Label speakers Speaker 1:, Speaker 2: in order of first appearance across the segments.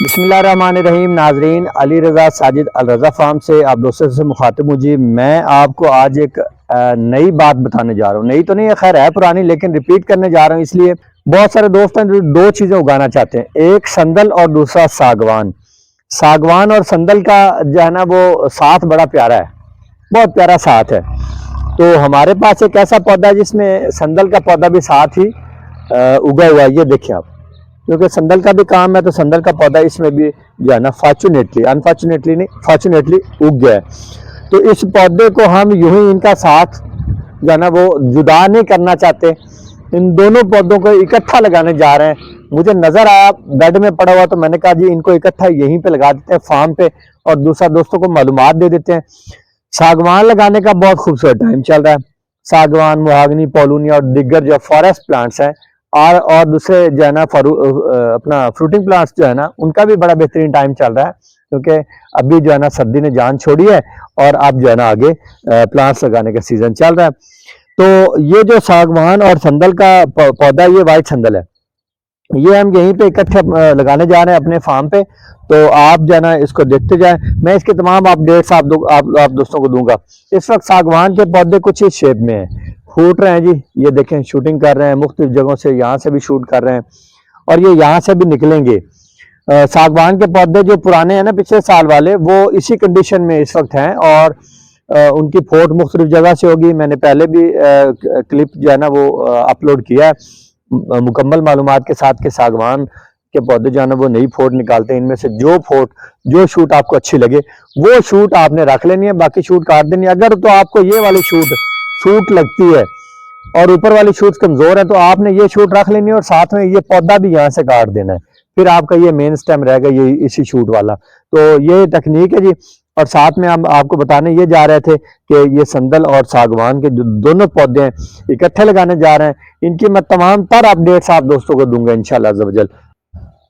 Speaker 1: बिस्मिल्लाहिर्रहमानिर्रहीम। नाजरीन, अली रज़ा साजिद अल रज़ा फार्म से आप दोस्तों से मुखातिब हूँ जी। मैं आपको आज एक नई बात बताने जा रहा हूँ। नई तो नहीं है, खैर है पुरानी, लेकिन रिपीट करने जा रहा हूँ। इसलिए बहुत सारे दोस्त हैं जो दो चीज़ें उगाना चाहते हैं, एक संदल और दूसरा सागवान। सागवान और संदल का जो है ना वो साथ बड़ा प्यारा है, बहुत प्यारा साथ है। तो हमारे पास एक ऐसा पौधा है जिसमें संदल का पौधा भी साथ ही उगा हुआ है। ये देखिए आप, क्योंकि संदल का भी काम है तो संदल का पौधा इसमें भी जो है ना फॉर्चुनेटली, अनफॉर्चुनेटली नहीं, फॉर्चुनेटली उग गया है। तो इस पौधे को हम यूं ही इनका साथ जो है ना वो जुदा नहीं करना चाहते, इन दोनों पौधों को इकट्ठा लगाने जा रहे हैं। मुझे नजर आया बेड में पड़ा हुआ, तो मैंने कहा जी इनको इकट्ठा यहीं पे लगा देते हैं फार्म पे, और दूसरा दोस्तों को मालूमात दे देते हैं। सागवान लगाने का बहुत खूबसूरत टाइम चल रहा है। सागवान, मुहागनी, पॉलूनिया और दिग्गर जो फॉरेस्ट प्लांट्स हैं और दूसरे जो है ना अपना फ्रूटिंग प्लांट्स जो है ना, उनका भी बड़ा बेहतरीन टाइम चल रहा है, क्योंकि अभी जो है ना सर्दी ने जान छोड़ी है और अब जो है ना आगे प्लांट्स लगाने का सीजन चल रहा है। तो ये जो सागवान और संदल का पौधा, ये वाइट संदल है, ये हम यहीं पे इकट्ठे लगाने जा रहे हैं अपने फार्म पे। तो आप जो है ना इसको देखते जाएं, मैं इसके तमाम अपडेट्स आप दोस्तों को दूंगा। इस वक्त सागवान के पौधे कुछ इस शेप में हैं, फूट रहे हैं जी। ये देखें, शूटिंग कर रहे हैं मुख्तलिफ जगहों से, यहाँ से भी शूट कर रहे हैं और ये यहाँ से भी निकलेंगे। सागवान के पौधे जो पुराने हैं ना, पिछले साल वाले, वो इसी कंडीशन में इस वक्त हैं और उनकी फोट मुख्तलिफ जगह से होगी। मैंने पहले भी क्लिप जो है ना वो अपलोड किया है मुकम्मल मालूमात के साथ कि सागवान के पौधे जो है ना वो नई फोट निकालते हैं। इनमें से जो शूट आपको अच्छी लगे वो शूट आपने रख लेनी है, बाकी शूट काट देनी है। अगर तो आपको ये वाली शूट लगती है और ऊपर वाली शूट कमजोर है, तो आपने ये शूट रख लेनी है और साथ में ये पौधा भी यहाँ से काट देना है, फिर आपका ये मेन स्टेम रहेगा ये इसी शूट वाला। तो ये टेक्निक है जी। और साथ में हम आपको बताने ये जा रहे थे कि ये संदल और सागवान के जो दोनों पौधे हैं इकट्ठे लगाने जा रहे हैं। इनकी मैं तमाम तर अपडेट्स आप दोस्तों को दूंगा इंशाल्लाह अज़्ज़ वजल।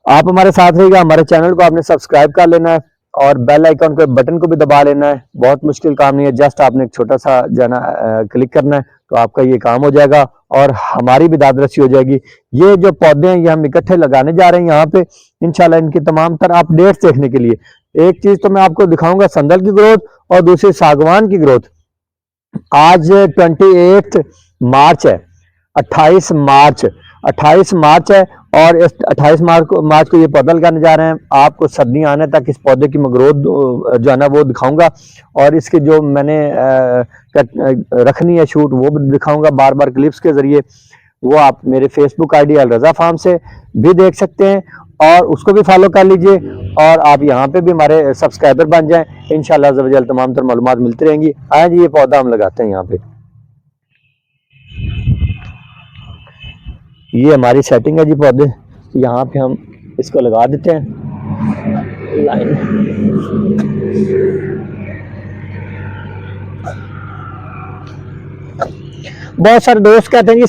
Speaker 1: आप हमारे साथ रहिएगा। हमारे चैनल को आपने सब्सक्राइब कर लेना है और बेल आइकन के बटन को भी दबा लेना है। बहुत मुश्किल काम नहीं है, जस्ट आपने एक छोटा सा जो है ना क्लिक करना है, तो आपका ये काम हो जाएगा और हमारी भी दादरसी हो जाएगी। ये जो पौधे हैं ये हम इकट्ठे लगाने जा रहे हैं यहाँ पे इंशाल्लाह। इनकी तमाम तरह अपडेट्स देखने के लिए एक चीज तो मैं आपको दिखाऊंगा, संदल की ग्रोथ और दूसरी सागवान की ग्रोथ। आज 28 मार्च है, 28 मार्च है और इस 28 मार्च को ये पौधा लगाने जा रहे हैं। आपको सर्दियां आने तक इस पौधे की मैं ग्रोथ जो है ना वो दिखाऊंगा और इसके जो मैंने रखनी है शूट वो भी दिखाऊंगा बार बार क्लिप्स के जरिए। वो आप मेरे फेसबुक आईडी अल रज़ा फार्म से भी देख सकते हैं और उसको भी फॉलो कर लीजिए और आप यहाँ पे भी हमारे सब्सक्राइबर बन जाएं। इंशाल्लाह अज़्ज़ वजल तमाम तर मालूमात मिलती रहेंगी। आए जी, ये पौधा हम लगाते हैं यहाँ पे। ये हमारी सेटिंग है जी पौधे, यहाँ पे हम इसको लगा देते हैं लाइन। बहुत सारे दोस्त कहते हैं कि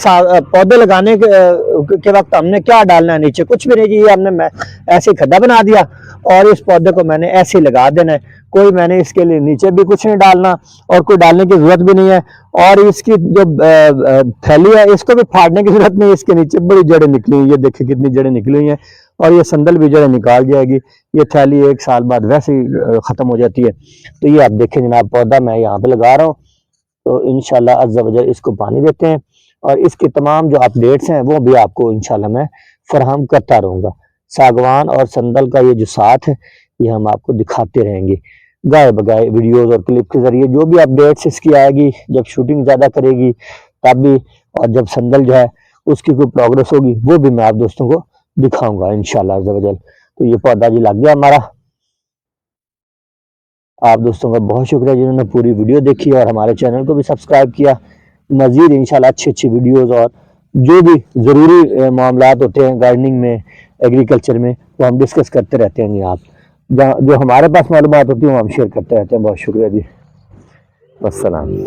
Speaker 1: पौधे लगाने के वक्त हमने क्या डालना है, नीचे कुछ भी नहीं जी। ये हमने ऐसे खड्डा बना दिया और इस पौधे को मैंने ऐसे लगा देना है। कोई मैंने इसके लिए नीचे भी कुछ नहीं डालना और कोई डालने की जरूरत भी नहीं है। और इसकी जो थैली है इसको भी फाड़ने की जरूरत नहीं है, इसके नीचे बड़ी जड़ें निकली हुई, ये देखिए कितनी जड़ें निकली हुई हैं और ये संदल भी जड़ें निकाल जाएगी। ये थैली 1 साल बाद वैसे ही खत्म हो जाती है। तो ये आप देखें जनाब, पौधा मैं यहाँ पे लगा रहा हूँ, तो इंशाल्लाह अज़्ज़ वजल इसको पानी देते हैं और इसके तमाम जो अपडेट्स हैं वो भी आपको इंशाल्लाह मैं फराहम करता रहूँगा। सागवान और संदल का ये जो साथ है ये हम आपको दिखाते रहेंगे गाए बगाए वीडियोस और क्लिप के जरिए। जो भी अपडेट्स इसकी आएगी, जब शूटिंग ज़्यादा करेगी तब भी, और जब संदल जो है उसकी कोई प्रोग्रेस होगी वो भी मैं आप दोस्तों को दिखाऊँगा इंशाल्लाह अज़्ज़ वजल। तो ये पौधा जी लग गया हमारा। आप दोस्तों का बहुत शुक्रिया जिन्होंने पूरी वीडियो देखी और हमारे चैनल को भी सब्सक्राइब किया। मज़ीद इंशाल्लाह अच्छी वीडियोस और जो भी ज़रूरी मामलात होते हैं गार्डनिंग में, एग्रीकल्चर में, वो हम डिस्कस करते रहते हैं। आप जो हमारे पास मालूमात होती है वो हम शेयर करते रहते हैं। बहुत शुक्रिया जी, वस्सलाम।